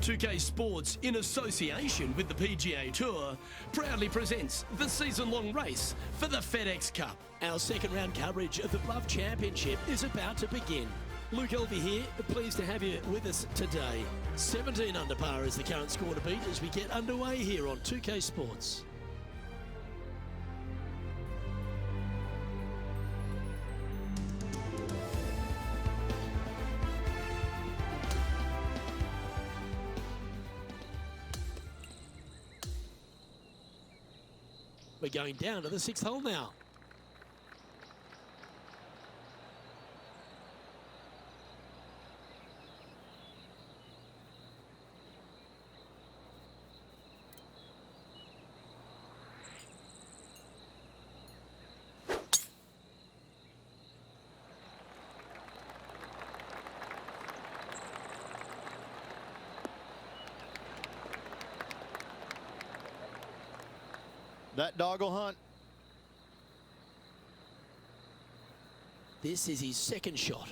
2K Sports, in association with the PGA Tour, proudly presents the season-long race for the FedEx Cup. Our second round coverage of the Bluff Championship is about to begin. Luke Elvey here, pleased to have you with us today. 17 under par is the current score to beat as we get underway here on 2K Sports. We're going down to the sixth hole now. That dog will hunt. This is his second shot.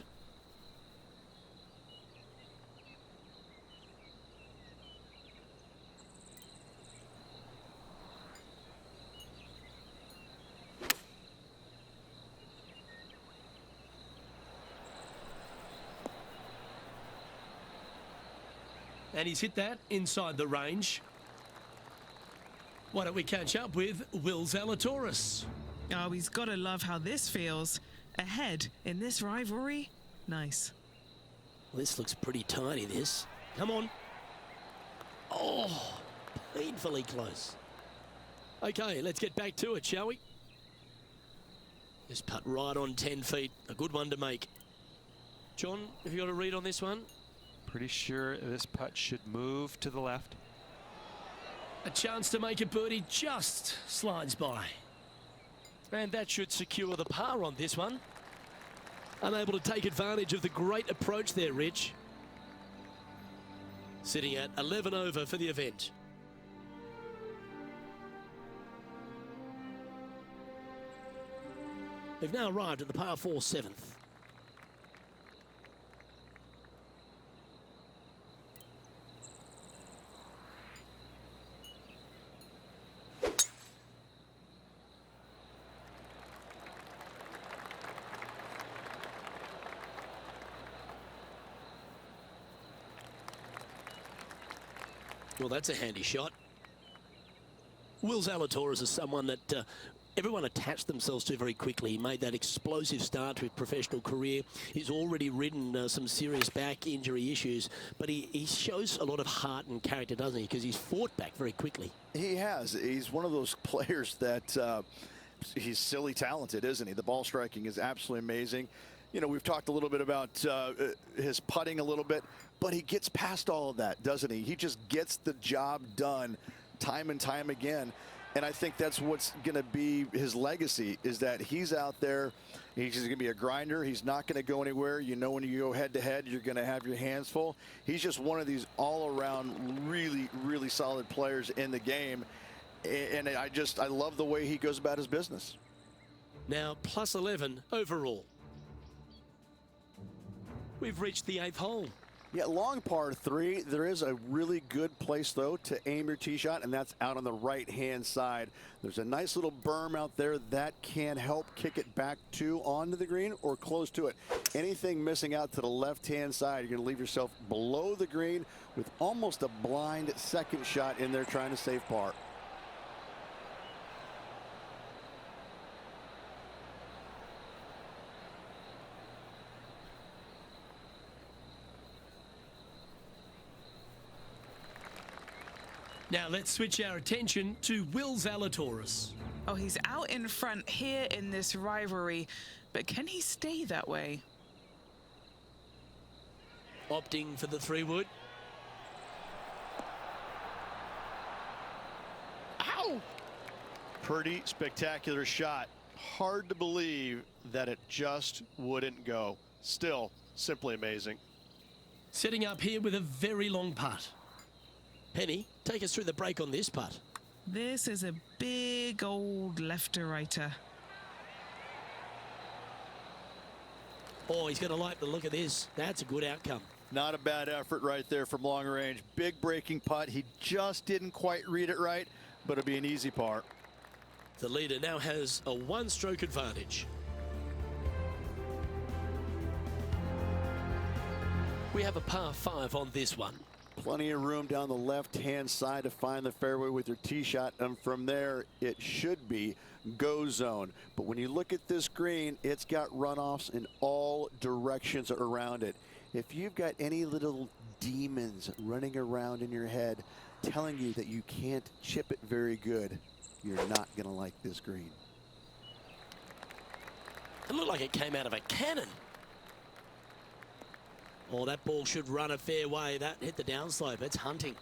And he's hit that inside the range. Why don't we catch up with Will Zalatoris? Oh, he's got to love how this feels. Ahead in this rivalry. Nice. Well, this looks pretty tiny, this. Come on. Oh, painfully close. Okay, let's get back to it, shall we? Just putt right on 10 feet. A good one to make. John, have you got a read on this one? Pretty sure this putt should move to the left. A chance to make a birdie just slides by. And that should secure the par on this one. Unable to take advantage of the great approach there, Rich. Sitting at 11 over for the event. They've now arrived at the par 4 7th. Well, that's a handy shot. Will Zalatoris is someone that everyone attached themselves to very quickly. He made that explosive start to his professional career. He's already ridden some serious back injury issues, but he shows a lot of heart and character, doesn't he? Because he's fought back very quickly. He has. He's one of those players that he's silly talented, isn't he? The ball striking is absolutely amazing. You know, we've talked a little bit about his putting a little bit, but he gets past all of that, doesn't he? He just gets the job done time and time again. And I think that's what's going to be his legacy, is that he's out there. He's going to be a grinder. He's not going to go anywhere. You know, when you go head-to-head, you're going to have your hands full. He's just one of these all-around really, really solid players in the game. And I love the way he goes about his business. Now, plus 11 overall. We've reached the 8th hole. Yeah, long par 3. There is a really good place, though, to aim your tee shot, and that's out on the right-hand side. There's a nice little berm out there that can help kick it back onto the green or close to it. Anything missing out to the left-hand side, you're going to leave yourself below the green with almost a blind second shot in there trying to save par. Now let's switch our attention to Will Zalatoris. Oh, he's out in front here in this rivalry, but can he stay that way? Opting for the 3-wood. Ow! Pretty spectacular shot. Hard to believe that it just wouldn't go. Still, simply amazing. Setting up here with a very long putt. Penny, take us through the break on this putt. This is a big old left-to-righter. Oh, he's going to like the look of this. That's a good outcome. Not a bad effort right there from long range. Big breaking putt. He just didn't quite read it right, but it'll be an easy par. The leader now has a one-stroke advantage. We have a par 5 on this one. Plenty of room down the left-hand side to find the fairway with your tee shot, and from there it should be go zone. But when you look at this green, it's got runoffs in all directions around it. If you've got any little demons running around in your head telling you that you can't chip it very good, you're not going to like this green. It looked like it came out of a cannon. Oh, that ball should run a fair way. That hit the downslope. It's hunting.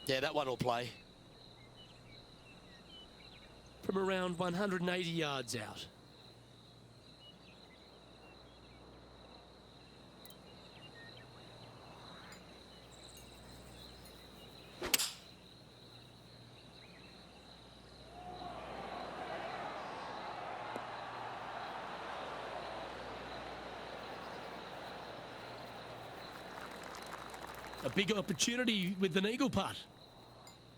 Yeah, that one will play. From around 180 yards out. A big opportunity with an eagle putt.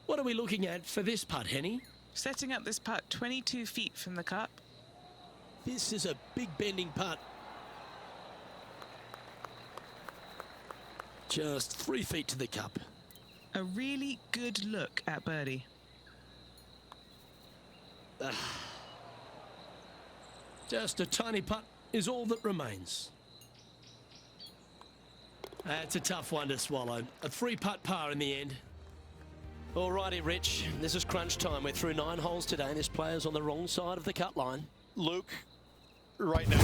What are we looking at for this putt, Henny? Setting up this putt 22 feet from the cup. This is a big bending putt. Just 3 feet to the cup. A really good look at birdie. Just a tiny putt is all that remains. That's a tough one to swallow. A 3-putt par in the end. Alrighty, Rich. This is crunch time. We're through 9 holes today, and this player's on the wrong side of the cut line. Luke, right now.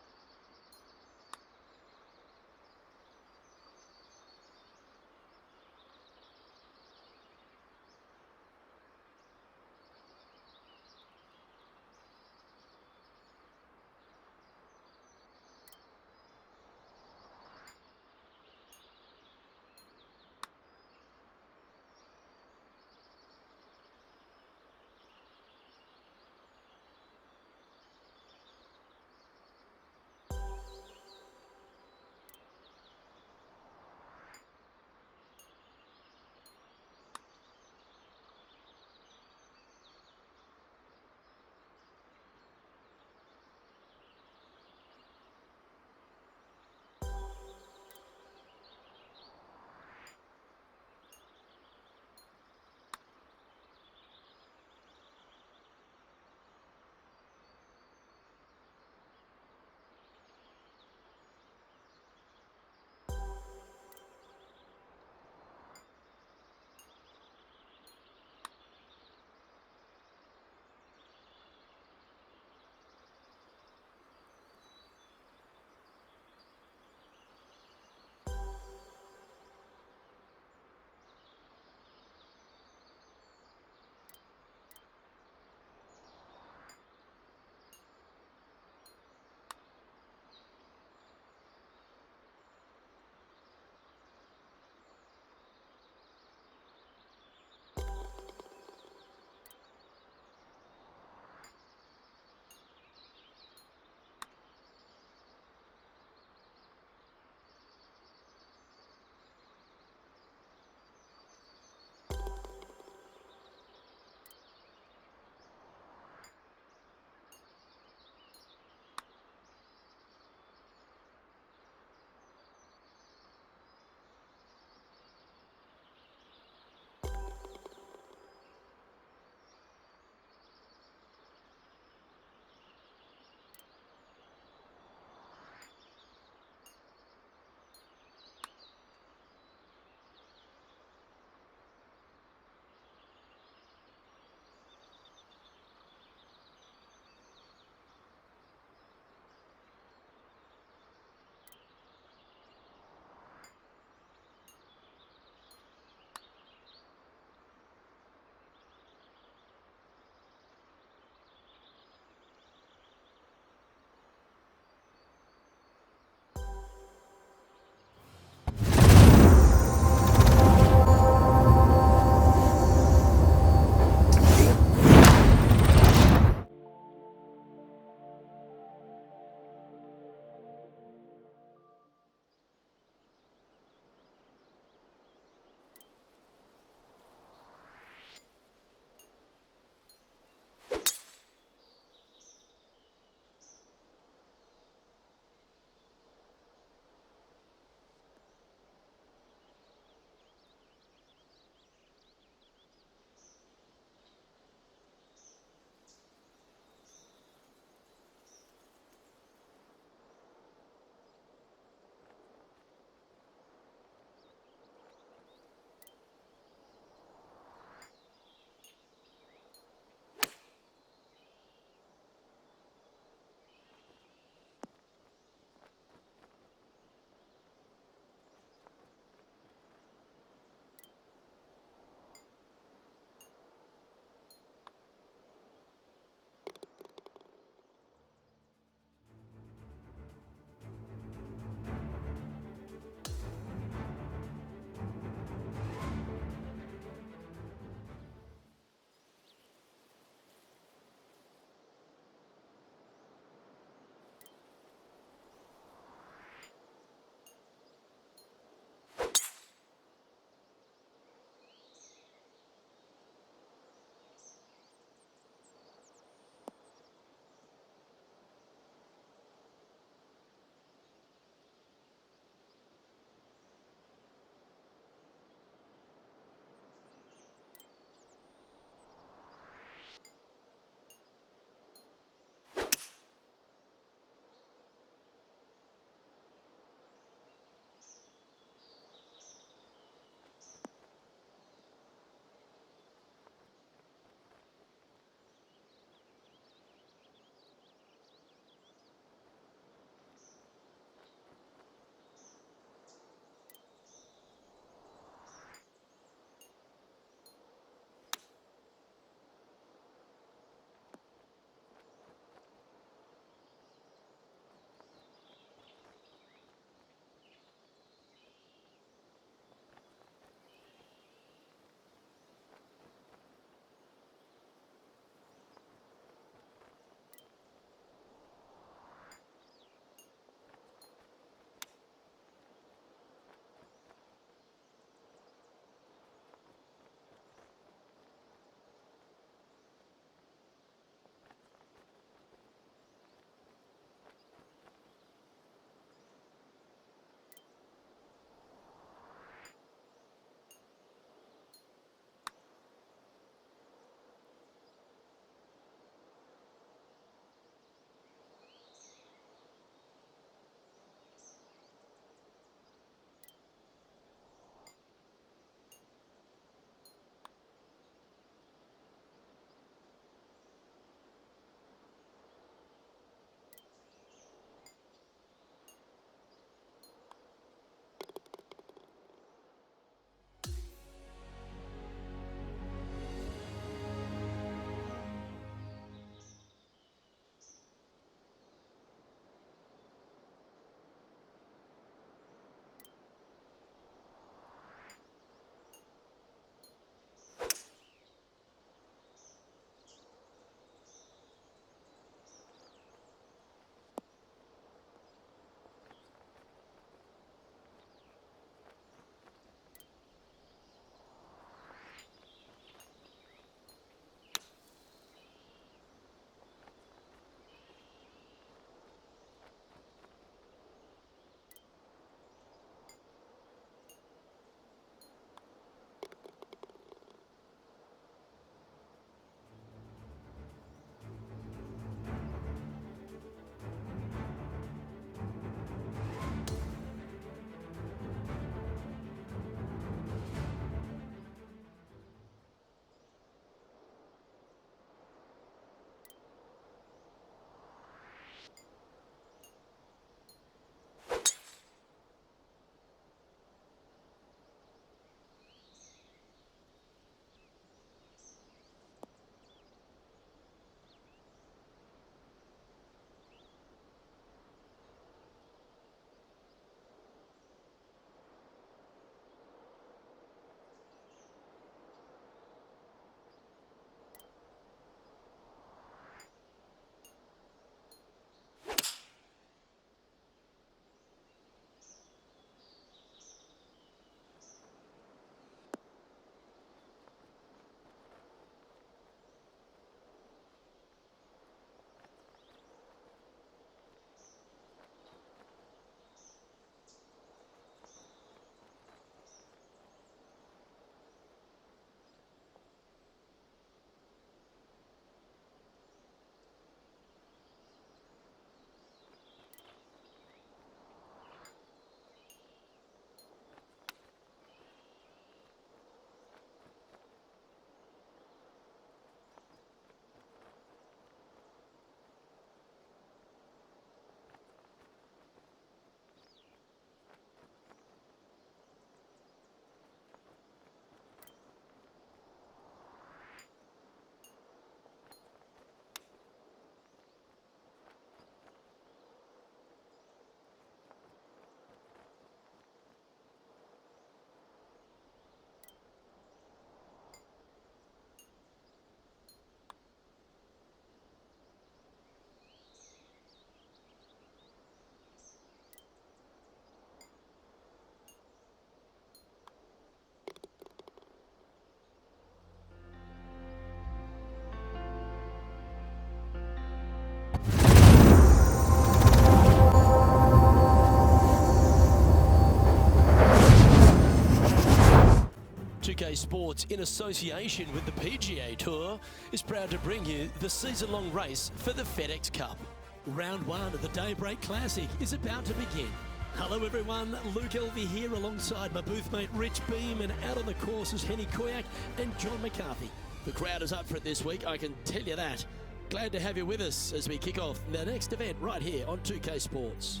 Sports, in association with the PGA Tour, is proud to bring you the season-long race for the FedEx Cup. Round one of the Daybreak Classic is about to begin. Hello everyone, Luke Elvey here alongside my booth mate Rich Beam, and out on the course is Henny Koyak and John McCarthy. The crowd is up for it this week, I can tell you that. Glad to have you with us as we kick off the next event right here on 2K Sports.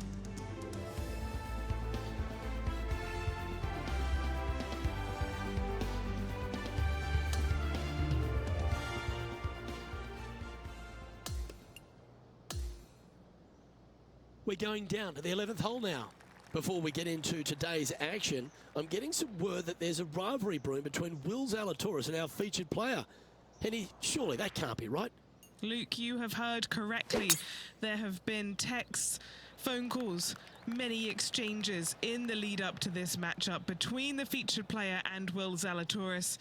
We're going down to the 11th hole now. Before we get into today's action, I'm getting some word that there's a rivalry brewing between Will Zalatoris and our featured player. Henny, surely that can't be right. Luke, you have heard correctly. There have been texts, phone calls, many exchanges in the lead up to this matchup between the featured player and Will Zalatoris.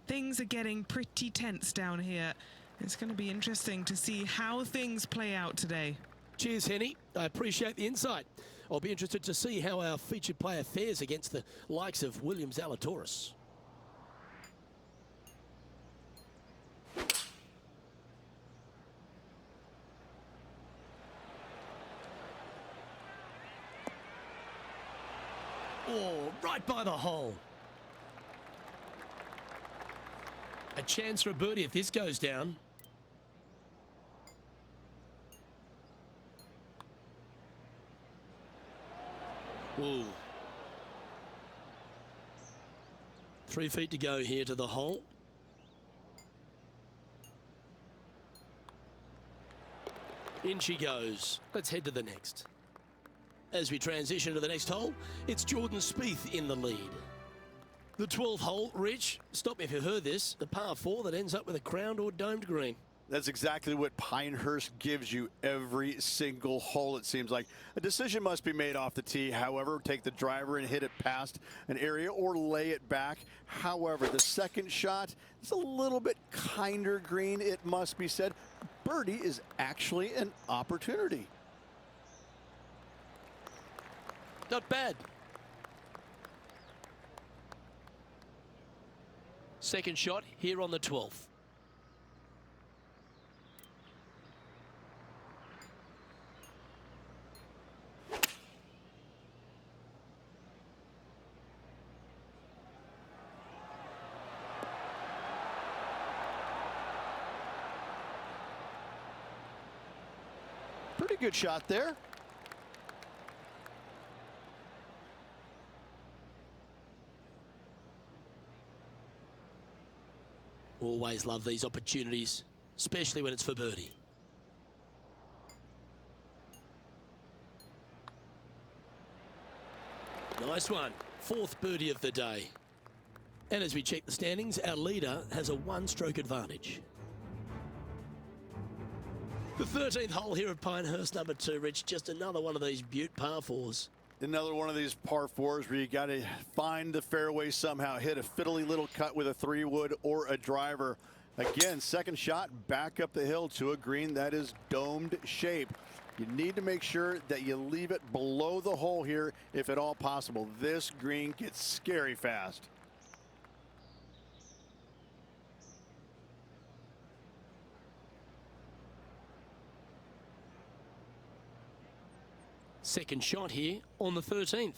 Things are getting pretty tense down here. It's going to be interesting to see how things play out today. Cheers, Henny. I appreciate the insight. I'll be interested to see how our featured player fares against the likes of William Zalatoris. Oh, right by the hole. A chance for a birdie if this goes down. Ooh. 3 feet to go here to the hole. In she goes. Let's head to the next. As we transition to the next hole, it's Jordan Spieth in the lead. The 12th hole, Rich, stop me if you heard this, the par 4 that ends up with a crowned or domed green. That's exactly what Pinehurst gives you every single hole, it seems like. A decision must be made off the tee. However, take the driver and hit it past an area or lay it back. However, the second shot is a little bit kinder green, it must be said. Birdie is actually an opportunity. Not bad. Second shot here on the 12th. Pretty good shot there. Always love these opportunities, especially when it's for birdie. Nice one. 4th birdie of the day. And as we check the standings, our leader has a 1-stroke advantage. The 13th hole here at Pinehurst, number 2, Rich. Just another one of these beaut par 4s. Another one of these par 4s where you got to find the fairway somehow, hit a fiddly little cut with a 3-wood or a driver. Again, second shot back up the hill to a green that is domed shape. You need to make sure that you leave it below the hole here if at all possible. This green gets scary fast. Second shot here on the 13th.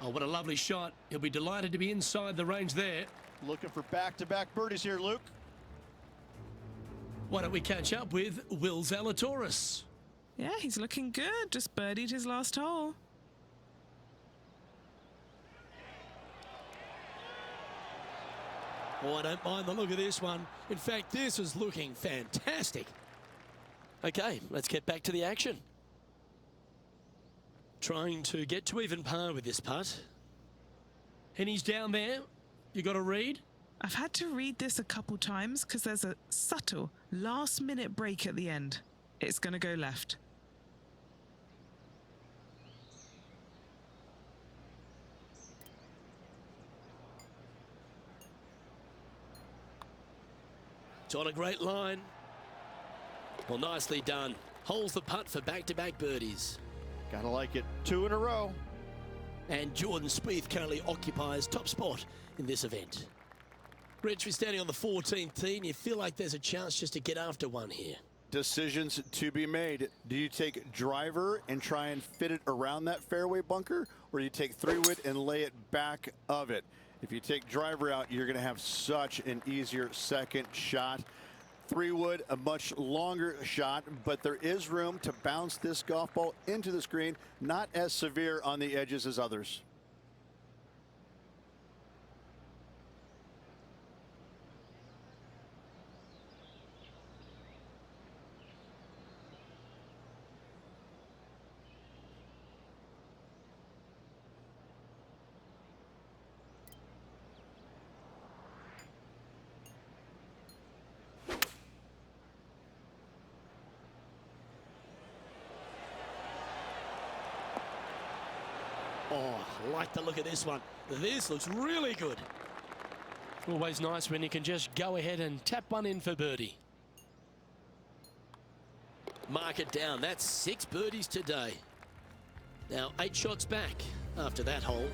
Oh, what a lovely shot. He'll be delighted to be inside the range there. Looking for back-to-back birdies here, Luke. Why don't we catch up with Will Zalatoris? Yeah, he's looking good. Just birdied his last hole. Oh, I don't mind the look of this one. In fact, this is looking fantastic. Okay, let's get back to the action. Trying to get to even par with this putt. And he's down there. You got to read? I've had to read this a couple times because there's a subtle last-minute break at the end. It's going to go left. on a great line. Well, nicely done. Holds the putt for back-to-back birdies. Gotta like it. 2 in a row. And Jordan Spieth currently occupies top spot in this event. Rich, we're standing on the 14th tee, and you feel like there's a chance just to get after one here. Decisions to be made. Do you take driver and try and fit it around that fairway bunker, or do you take 3-wood and lay it back of it? If you take driver out, you're going to have such an easier second shot. 3-wood, a much longer shot, but there is room to bounce this golf ball into the screen, not as severe on the edges as others. Oh, I like the look of this one. This looks really good. Always nice when you can just go ahead and tap one in for birdie. Mark it down. That's 6 birdies today. Now 8 shots back after that hole.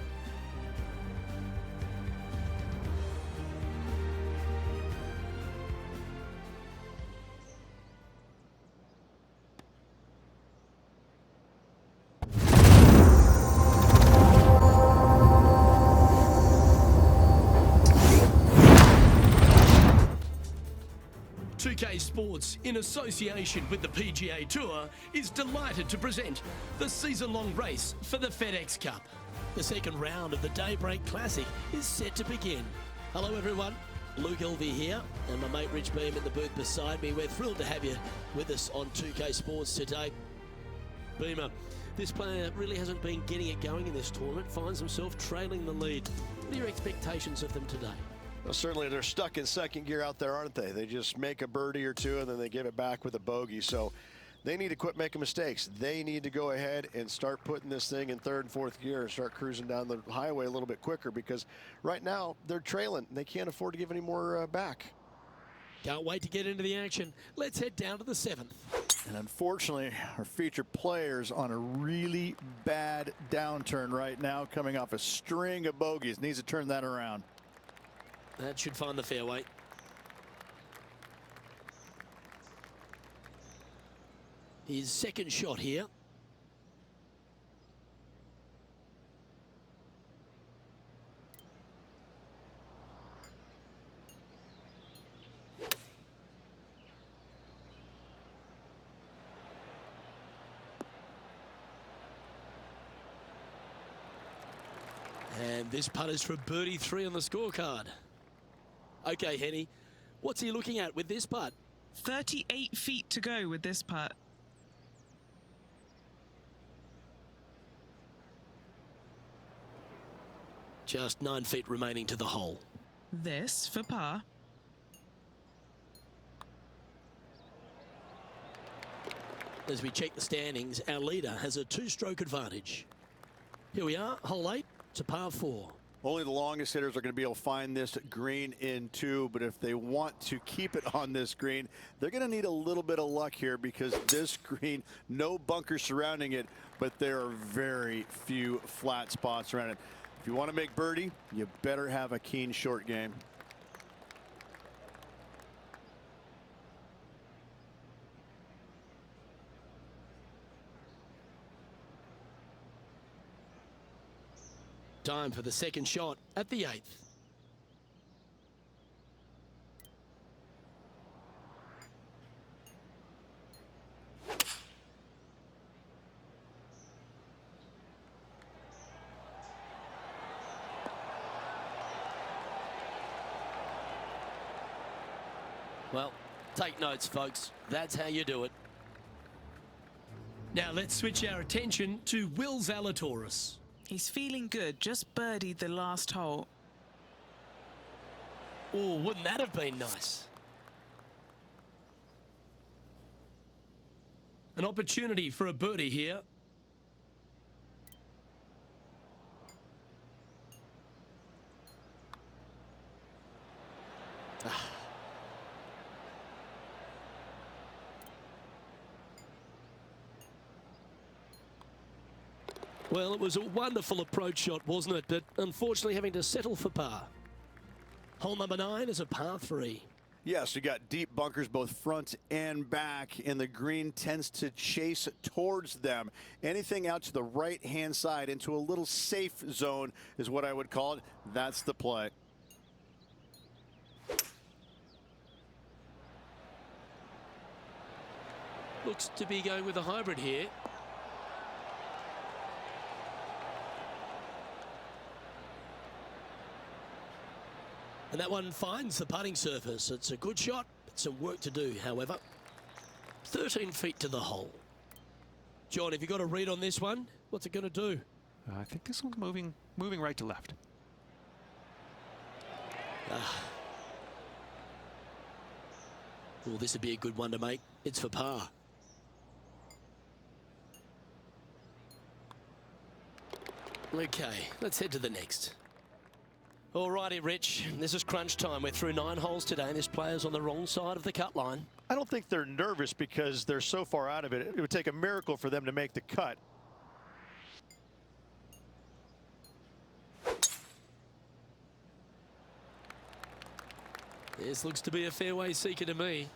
Sports, in association with the PGA Tour, is delighted to present the season-long race for the FedEx Cup. The second round of the Daybreak Classic is set to begin. Hello everyone, Luke Elvey here, and my mate Rich Beam in the booth beside me. We're thrilled to have you with us on 2K Sports today. Beamer, this player really hasn't been getting it going in this tournament, finds himself trailing the lead. What are your expectations of them today? Well, certainly they're stuck in second gear out there, aren't they? They just make a birdie or two and then they give it back with a bogey. So they need to quit making mistakes. They need to go ahead and start putting this thing in third and fourth gear and start cruising down the highway a little bit quicker, because right now they're trailing. They can't afford to give any more back. Can't wait to get into the action. Let's head down to the 7th. And unfortunately, our featured players on a really bad downturn right now, coming off a string of bogeys. Needs to turn that around. That should find the fairway. His second shot here. And this putt is for birdie 3 on the scorecard. Okay, Henny, what's he looking at with this putt? 38 feet to go with this putt. Just 9 feet remaining to the hole. This for par. As we check the standings, our leader has a 2-stroke advantage. Here we are, hole 8, it's a par 4. Only the longest hitters are going to be able to find this green in 2, but if they want to keep it on this green, they're going to need a little bit of luck here, because this green, no bunkers surrounding it, but there are very few flat spots around it. If you want to make birdie, you better have a keen short game. Time for the second shot at the 8th. Well, take notes, folks. That's how you do it. Now let's switch our attention to Will Zalatoris. He's feeling good, just birdied the last hole. Oh, wouldn't that have been nice? An opportunity for a birdie here. Well, it was a wonderful approach shot, wasn't it? But unfortunately having to settle for par. Hole number 9 is a par 3. Yes, you got deep bunkers both front and back, and the green tends to chase towards them. Anything out to the right-hand side into a little safe zone is what I would call it. That's the play. Looks to be going with a hybrid here. And that one finds the putting surface. It's a good shot, but some work to do, however. 13 feet to the hole. John, have you got a read on this one? What's it going to do? I think this one's moving right to left. Well, this would be a good one to make. It's for par. Okay, let's head to the next. Alrighty, Rich, this is crunch time. We're through 9 holes today, and this player's on the wrong side of the cut line. I don't think they're nervous because they're so far out of it. It would take a miracle for them to make the cut. This looks to be a fairway seeker to me.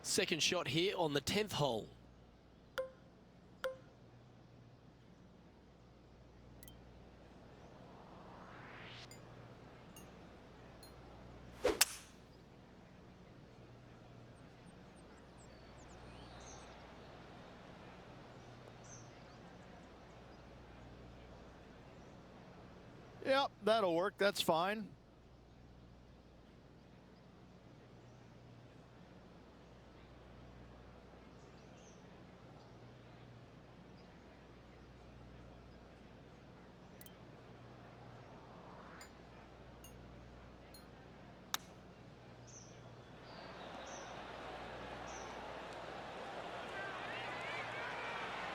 Second shot here on the 10th hole. Yep, that'll work. That's fine.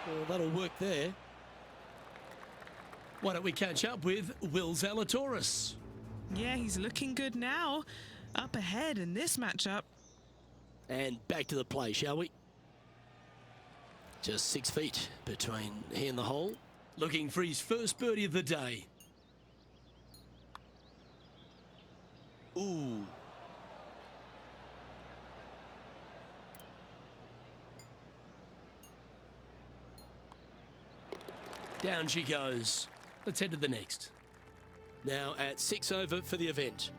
Well, that'll work there. Why don't we catch up with Will Zalatoris? Yeah, he's looking good now. Up ahead in this matchup. And back to the play, shall we? Just 6 feet between he and the hole. Looking for his first birdie of the day. Ooh. Down she goes. Let's head to the next. Now at 6 over for the event.